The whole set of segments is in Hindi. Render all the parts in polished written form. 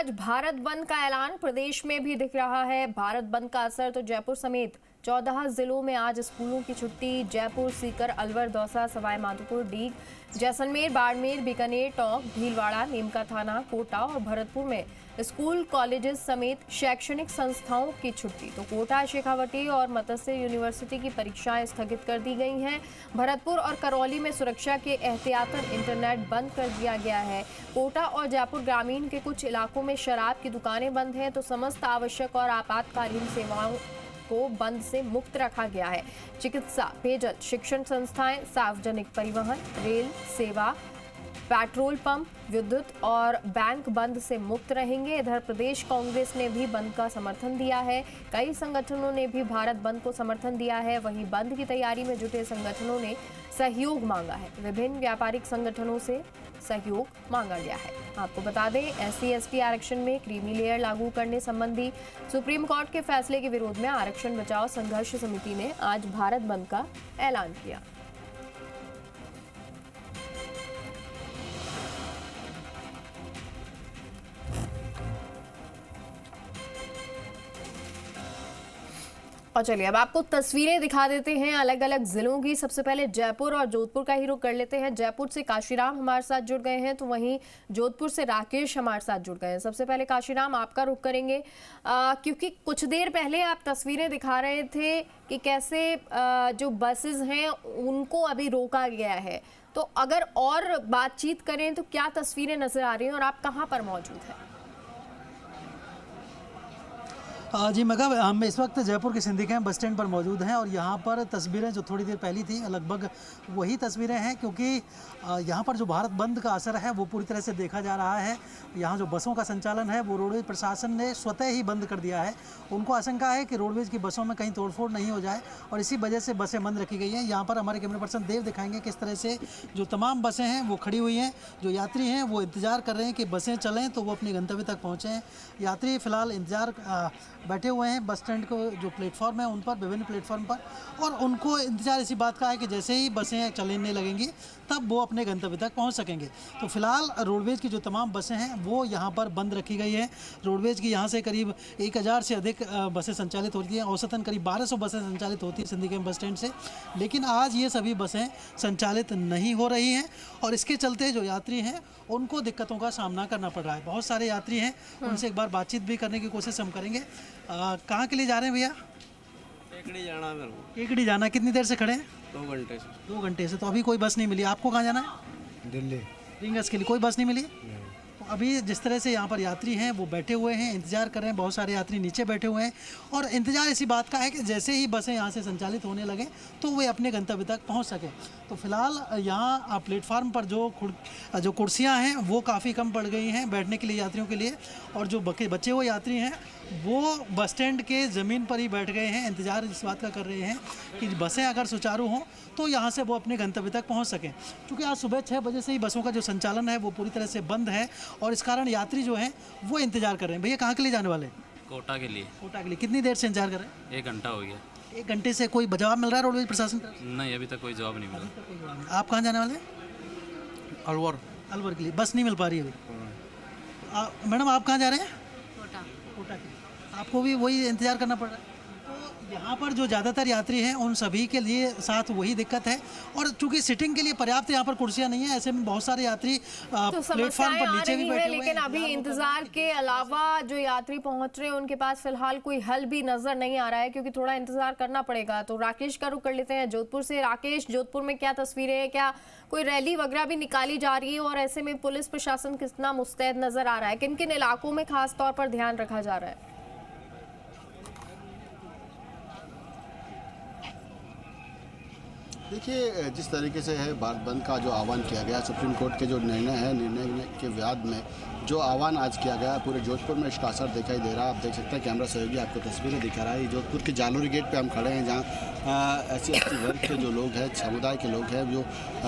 आज भारत बंद का ऐलान प्रदेश में भी दिख रहा है। भारत बंद का असर तो जयपुर समेत 14 जिलों में आज स्कूलों की छुट्टी। जयपुर, सीकर, अलवर, दौसा, सवाई माधोपुर, डीग, जैसलमेर, बाड़मेर, बीकानेर, टोंक, भीलवाड़ा, नीमका थाना, कोटा और भरतपुर में स्कूल, कॉलेजेस समेत शैक्षणिक संस्थाओं की छुट्टी। तो कोटा, शेखावटी और मत्स्य यूनिवर्सिटी की परीक्षाएं स्थगित कर दी गई हैं। भरतपुर और करौली में सुरक्षा के एहतियातन इंटरनेट बंद कर दिया गया है। कोटा और जयपुर ग्रामीण के कुछ इलाकों में शराब की दुकानें बंद हैं, तो समस्त आवश्यक और आपातकालीन सेवाओं को बंद से मुक्त रखा गया है। चिकित्सा, पेयजल, शिक्षण संस्थाएं, सार्वजनिक परिवहन, रेल सेवा, पेट्रोल पंप, विद्युत और बैंक बंद से मुक्त रहेंगे। इधर प्रदेश कांग्रेस ने भी बंद का समर्थन दिया है। कई संगठनों ने भी भारत बंद को समर्थन दिया है। वहीं बंद की तैयारी में जुटे संगठनों ने सहयोग मांगा है। विभिन्न व्यापारिक संगठनों से सहयोग मांगा गया है। आपको बता दें, SC/ST आरक्षण में क्रीमी लेयर लागू करने संबंधी सुप्रीम कोर्ट के फैसले के विरोध में आरक्षण बचाओ संघर्ष समिति ने आज भारत बंद का ऐलान किया। और चलिए अब आपको तस्वीरें दिखा देते हैं अलग अलग जिलों की। सबसे पहले जयपुर और जोधपुर का ही रुख कर लेते हैं। जयपुर से काशीराम हमारे साथ जुड़ गए हैं, तो वहीं जोधपुर से राकेश हमारे साथ जुड़ गए हैं। सबसे पहले काशीराम, आपका रुख करेंगे क्योंकि कुछ देर पहले आप तस्वीरें दिखा रहे थे कि कैसे जो बसेस हैं उनको अभी रोका गया है। तो अगर और बातचीत करें तो क्या तस्वीरें नजर आ रही हैं और आप कहाँ पर मौजूद हैं? जी मगा, हम इस वक्त जयपुर के सिंधी कैंप बस स्टैंड पर मौजूद हैं और यहाँ पर तस्वीरें जो थोड़ी देर पहली थी लगभग वही तस्वीरें हैं, क्योंकि यहाँ पर जो भारत बंद का असर है वो पूरी तरह से देखा जा रहा है। यहाँ जो बसों का संचालन है वो रोडवेज प्रशासन ने स्वतः ही बंद कर दिया है। उनको आशंका है कि रोडवेज की बसों में कहीं तोड़फोड़ नहीं हो जाए और इसी वजह से बसें बंद रखी गई हैं। यहाँ पर हमारे कैमरा पर्सन देव दिखाएंगे किस तरह से जो तमाम बसें हैं वो खड़ी हुई हैं। जो यात्री हैं वो इंतज़ार कर रहे हैं कि बसें चलें तो वो अपने गंतव्य तक पहुँचें। यात्री फ़िलहाल इंतज़ार बैठे हुए हैं बस स्टैंड को जो प्लेटफॉर्म है उन पर, विभिन्न प्लेटफॉर्म पर, और उनको इंतजार इसी बात का है कि जैसे ही बसें चलने लगेंगी तब वो अपने गंतव्य तक पहुंच सकेंगे। तो फिलहाल रोडवेज की जो तमाम बसें हैं वो यहाँ पर बंद रखी गई है। रोडवेज की यहाँ से करीब 1000 से अधिक बसें संचालित होती हैं। औसतन करीब 1200 बसें संचालित होती हैं सिंधी कैंप बस स्टैंड से, लेकिन आज ये सभी बसें संचालित नहीं हो रही हैं और इसके चलते जो यात्री हैं उनको दिक्कतों का सामना करना पड़ रहा है। बहुत सारे यात्री हैं, उनसे एक बार बातचीत भी करने की कोशिश हम करेंगे। कहाँ के लिए जा रहे हैं भैया? केकड़ी जाना मेरे को। केकड़ी जाना, कितनी देर से खड़े हैं? 2 घंटे से। 2 घंटे से। तो अभी कोई बस नहीं मिली। आपको कहाँ जाना है? दिल्ली। रिंगस के लिए कोई बस नहीं मिली? तो अभी जिस तरह से यहाँ पर यात्री हैं वो बैठे हुए हैं, इंतजार कर रहे हैं। बहुत सारे यात्री नीचे बैठे हुए हैं और इंतजार इसी बात का है कि जैसे ही बसें यहाँ से संचालित होने लगे तो वे अपने गंतव्य तक पहुँच सकें। तो फिलहाल यहाँ प्लेटफार्म पर जो कुर्सियाँ हैं वो काफ़ी कम पड़ गई हैं बैठने के लिए यात्रियों के लिए, और जो बचे हुए यात्री हैं वो बस स्टैंड के ज़मीन पर ही बैठ गए हैं। इंतज़ार इस बात का कर रहे हैं कि बसें अगर सुचारू हों तो यहाँ से वो अपने गंतव्य तक पहुँच सकें, क्योंकि आज सुबह 6 बजे से ही बसों का जो संचालन है वो पूरी तरह से बंद है और इस कारण यात्री जो हैं वो इंतज़ार कर रहे हैं। भैया कहाँ के लिए जाने वाले? कोटा के लिए। कोटा के लिए। कितनी देर से इंतजार कर रहे हैं? 1 घंटा हो गया। 1 घंटे से। कोई जवाब मिल रहा है रोडवेज प्रशासन का? नहीं, अभी तक कोई जवाब नहीं मिला। आप कहाँ जाने वाले हैं? अलवर। अलवर के लिए। बस नहीं मिल पा रही अभी। मैडम आप कहाँ जा रहे हैं? कोटा। कोटा के लिए। आपको भी वही इंतज़ार करना पड़ रहा है? तो यहाँ पर जो ज़्यादातर यात्री हैं उन सभी के लिए साथ वही दिक्कत है, और चूंकि सिटिंग के लिए पर्याप्त यहाँ पर कुर्सियाँ नहीं है, ऐसे में बहुत सारे यात्री तो प्लेटफॉर्म पर नीचे भी बैठे हुए हैं। लेकिन अभी इंतजार के अलावा जो यात्री पहुंच रहे हैं उनके पास फिलहाल कोई हल भी नजर नहीं आ रहा है, क्योंकि थोड़ा इंतजार करना पड़ेगा। तो राकेश का रुख कर लेते हैं जोधपुर से। राकेश, जोधपुर में क्या तस्वीरें हैं? क्या कोई रैली वगैरह भी निकाली जा रही है और ऐसे में पुलिस प्रशासन कितना मुस्तैद नजर आ रहा है? किन किन इलाकों में खास तौर पर ध्यान रखा जा रहा है? देखिए, जिस तरीके से है भारत बंद का जो आह्वान किया गया, सुप्रीम कोर्ट के जो निर्णय के विवाद में जो आह्वान आज किया गया, पूरे जोधपुर में इसका असर दिखाई दे रहा है। आप देख सकते हैं, कैमरा सहयोगी आपको तस्वीरें दिखा रहा है। जोधपुर के जालोरी गेट पे हम खड़े हैं, जहां SC/ST वर्ग के जो लोग हैं, समुदाय के लोग हैं, जो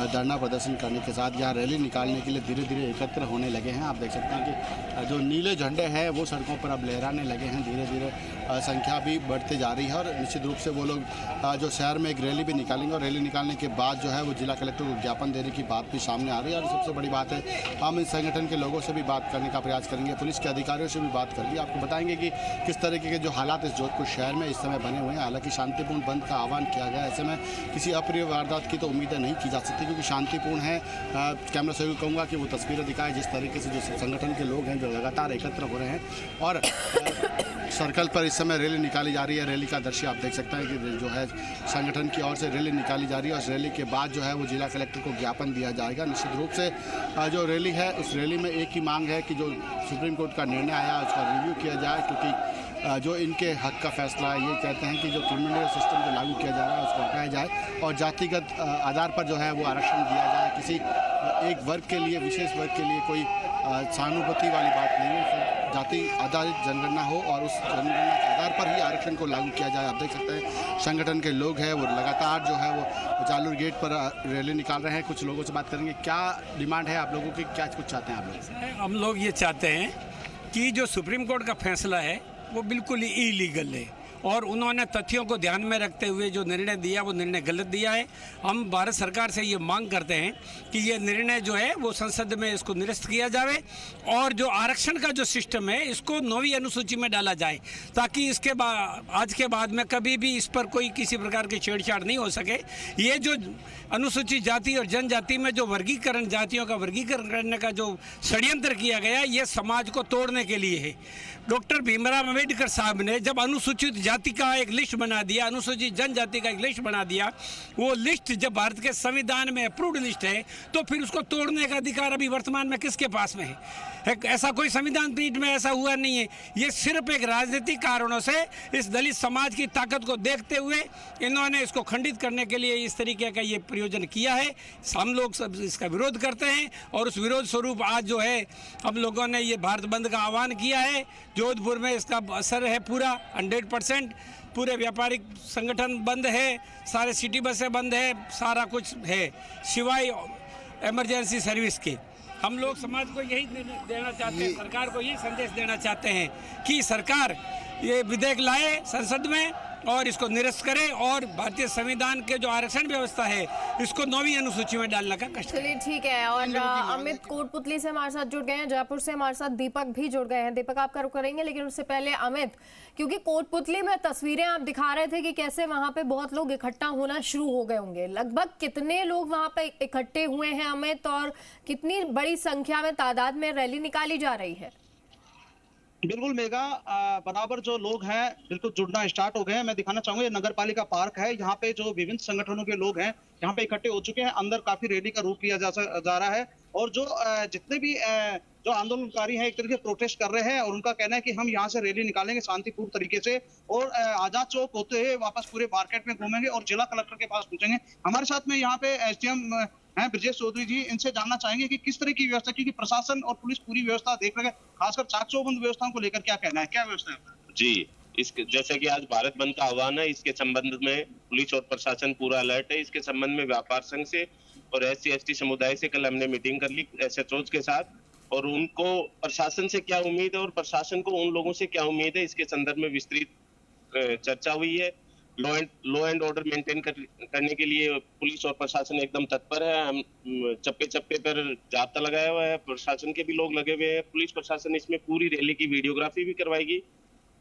धरना प्रदर्शन करने के साथ यहाँ रैली निकालने के लिए धीरे धीरे एकत्र होने लगे हैं। आप देख सकते हैं कि जो नीले झंडे हैं वो सड़कों पर अब लहराने लगे हैं धीरे धीरे। संख्या भी बढ़ते जा रही है और निश्चित रूप से वो लोग जो शहर में एक रैली भी निकालेंगे और रैली निकालने के बाद जो है वो जिला कलेक्टर को ज्ञापन देने की बात भी सामने आ रही है। और सबसे बड़ी बात है, हम इस संगठन के लोगों से भी बात करने का प्रयास करेंगे, पुलिस के अधिकारियों से भी बात करेंगे, आपको बताएंगे कि किस तरीके के जो हालात इस जोधपुर शहर में इस समय बने हुए हैं। हालांकि शांतिपूर्ण बंद का आह्वान किया गया, ऐसे में किसी अप्रिय वारदात की तो उम्मीदें नहीं की जा सकती क्योंकि शांतिपूर्ण है। कैमरा सहयोगी कहूँगा कि वो तस्वीरें दिखाए जिस तरीके से जो संगठन के लोग हैं जो लगातार एकत्र हो रहे हैं और सर्कल पर इस समय रैली निकाली जा रही है। रैली का दृश्य आप देख सकते हैं कि जो है संगठन की ओर से रैली निकाली जा रही है और इस रैली के बाद जो है वो जिला कलेक्टर को ज्ञापन दिया जाएगा। निश्चित रूप से जो रैली है उस रैली में एक ही मांग है कि जो सुप्रीम कोर्ट का निर्णय आया उसका रिव्यू किया जाए क्योंकि जो इनके हक का फैसला है। ये कहते हैं कि जो क्रिमिनल सिस्टम जो लागू किया जा रहा है उसको हटाया जाए और जातिगत आधार पर जो है वो आरक्षण दिया जाए। किसी एक वर्ग के लिए, विशेष वर्ग के लिए कोई सहानुभूति वाली बात नहीं है। जाति आधारित जनगणना हो और उस जनगणना के आधार पर ही आरक्षण को लागू किया जाए। आप देख सकते हैं संगठन के लोग हैं वो लगातार जो है वो जालूर गेट पर रैली निकाल रहे हैं। कुछ लोगों से बात करेंगे, क्या डिमांड है आप लोगों की, क्या कुछ चाहते हैं आप लोग? हम लोग ये चाहते हैं कि जो सुप्रीम कोर्ट का फैसला है वो बिल्कुल ही इलीगल है और उन्होंने तथ्यों को ध्यान में रखते हुए जो निर्णय दिया वो निर्णय गलत दिया है। हम भारत सरकार से ये मांग करते हैं कि ये निर्णय जो है वो संसद में इसको निरस्त किया जाए और जो आरक्षण का जो सिस्टम है इसको 9वीं अनुसूची में डाला जाए ताकि इसके बाद आज के बाद में कभी भी इस पर कोई किसी प्रकार की छेड़छाड़ नहीं हो सके। ये जो अनुसूचित जाति और जनजाति में जो वर्गीकरण, जातियों का वर्गीकरण करने का जो षड्यंत्र किया गया ये समाज को तोड़ने के लिए है। डॉक्टर भीमराव अम्बेडकर साहब ने जब अनुसूचित जाति का एक लिस्ट बना दिया, अनुसूचित जनजाति का एक लिस्ट बना दिया, वो लिस्ट जब भारत के संविधान में अप्रूव्ड लिस्ट है तो फिर उसको तोड़ने का अधिकार अभी वर्तमान में किसके पास में है? ऐसा कोई संविधान पीठ में ऐसा हुआ नहीं है। ये सिर्फ एक राजनीतिक कारणों से इस दलित समाज की ताकत को देखते हुए इन्होंने इसको खंडित करने के लिए इस तरीके का ये प्रयोजन किया है। हम लोग सब इसका विरोध करते हैं और उस विरोध स्वरूप आज जो है हम लोगों ने ये भारत बंद का आह्वान किया है। जोधपुर में इसका असर है पूरा 100%। पूरे व्यापारिक संगठन बंद है, सारे सिटी बसें बंद है, सारा कुछ है सिवाय इमरजेंसी सर्विस के। हम लोग समाज को यही देना चाहते हैं, सरकार को यही संदेश देना चाहते हैं कि सरकार ये विधेयक लाए संसद में और इसको निरस्त करे और भारतीय संविधान के जो आरक्षण व्यवस्था है इसको 9वीं अनुसूची में डालने का कष्ट। चलिए ठीक है। और अमित कोटपुतली से हमारे साथ जुड़ गए हैं, जयपुर से हमारे साथ दीपक भी जुड़ गए हैं। दीपक आपका रुख करेंगे लेकिन उससे पहले अमित, क्योंकि कोटपुतली में तस्वीरें आप दिखा रहे थे कि कैसे वहां पे बहुत लोग इकट्ठा होना शुरू हो गए होंगे, लगभग कितने लोग वहां पे इकट्ठे हुए हैं अमित, और कितनी बड़ी संख्या में तादाद में रैली निकाली जा रही है? बिल्कुल मेगा, बराबर जो लोग हैं बिल्कुल जुड़ना स्टार्ट हो गए हैं। मैं दिखाना चाहूंगा ये नगर पालिका पार्क है, यहाँ पे जो विभिन्न संगठनों के लोग हैं यहाँ पे इकट्ठे हो चुके हैं। अंदर काफी रैली का रूप लिया जा रहा है और जो जितने भी जो आंदोलनकारी हैं एक तरीके से प्रोटेस्ट कर रहे हैं और उनका कहना है कि हम यहाँ से रैली निकालेंगे शांतिपूर्ण तरीके से और आजाद चौक होते हुए वापस पूरे मार्केट में घूमेंगे और जिला कलेक्टर के पास पहुंचेंगे। हमारे साथ में यहाँ पे एसडीएम हैं ब्रजेश चौधरी जी, इनसे जानना चाहेंगे कि किस तरह की व्यवस्था, क्योंकि प्रशासन और पुलिस पूरी व्यवस्था देख रहे हैं, खासकर चाक चौबंद व्यवस्थाओं को लेकर क्या कहना है, क्या व्यवस्था है? जी, जैसे कि आज भारत बंद का आह्वान है, इसके संबंध में पुलिस और प्रशासन पूरा अलर्ट है। इसके संबंध में व्यापार संघ से और SC/ST समुदाय से कल हमने मीटिंग कर ली SHOs के साथ और उनको प्रशासन से क्या उम्मीद है और प्रशासन को उन लोगों से क्या उम्मीद है इसके संदर्भ में विस्तृत चर्चा हुई है। लॉ एंड ऑर्डर मेंटेन करने के लिए पुलिस और प्रशासन एकदम तत्पर है। हम चप्पे चप्पे पर जाब्ता लगाया हुआ है, प्रशासन के भी लोग लगे हुए हैं। पुलिस प्रशासन इसमें पूरी रैली की वीडियोग्राफी भी करवाएगी।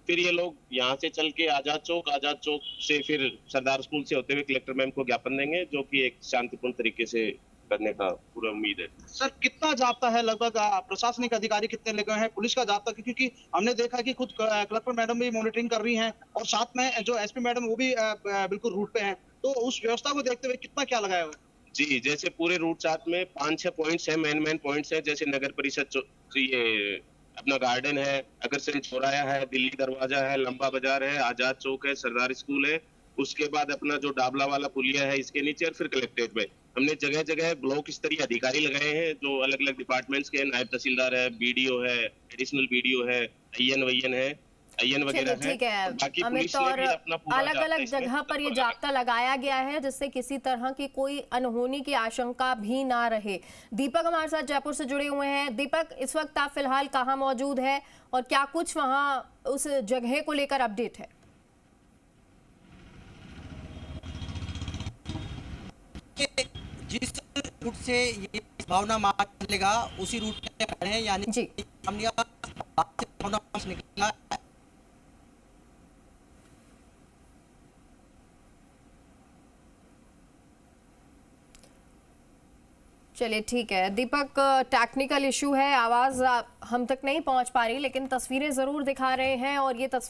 फिर ये लोग यहाँ से चल के आजाद चौक से फिर सरदार स्कूल से होते हुए कलेक्टर मैम को ज्ञापन देंगे, जो कि एक शांतिपूर्ण तरीके से करने का पूरा उम्मीद है। सर कितना जाब्ता है, लगभग प्रशासनिक अधिकारी कितने लगे हैं, पुलिस का जाब्ता, क्योंकि हमने देखा कि खुद कलेक्टर मैडम भी मॉनिटरिंग कर रही हैं और साथ में जो SP मैडम वो भी बिल्कुल रूट पे हैं, तो उस व्यवस्था को देखते हुए कितना क्या लगाया हुआ? जी, जैसे पूरे रूट चार्ट में 5-6 पॉइंट्स है, मेन पॉइंट्स है, जैसे नगर परिषद ये अपना गार्डन है, अग्रसेन चौराहा है, दिल्ली दरवाजा है, लंबा बाजार है, आजाद चौक है, सरदार स्कूल है, उसके बाद अपना जो डाबला वाला पुलिया है इसके नीचे और फिर कलेक्ट्रेट में हमने जगह जगह ब्लॉक स्तरीय अधिकारी लगाए हैं जो अलग अलग डिपार्टमेंट्स के, नायब तहसीलदार है, BDO है, एडिशनल BDO है, IN है, IN वगैरह चलिए ठीक है बाकी अमित, पुलिस ने और भी अपना पूरा अलग जाब्ता अलग इसमें जगह पर ये बिल्कुल लगा जाब्ता लगाया गया है जिससे किसी तरह की कोई अनहोनी की आशंका भी ना रहे। दीपक हमारे साथ जयपुर से जुड़े हुए हैं। दीपक, इस वक्त आप फिलहाल कहाँ मौजूद है और क्या कुछ वहाँ उस जगह को लेकर अपडेट है? जिस रूट से ये भावना मार्च चलेगा उसी रूट पे खड़े हैं, यानी जी भावना मार्च निकला है। चलिए ठीक है दीपक, टेक्निकल इशू है, आवाज हम तक नहीं पहुंच पा रही, लेकिन तस्वीरें जरूर दिखा रहे हैं और ये तस्वीर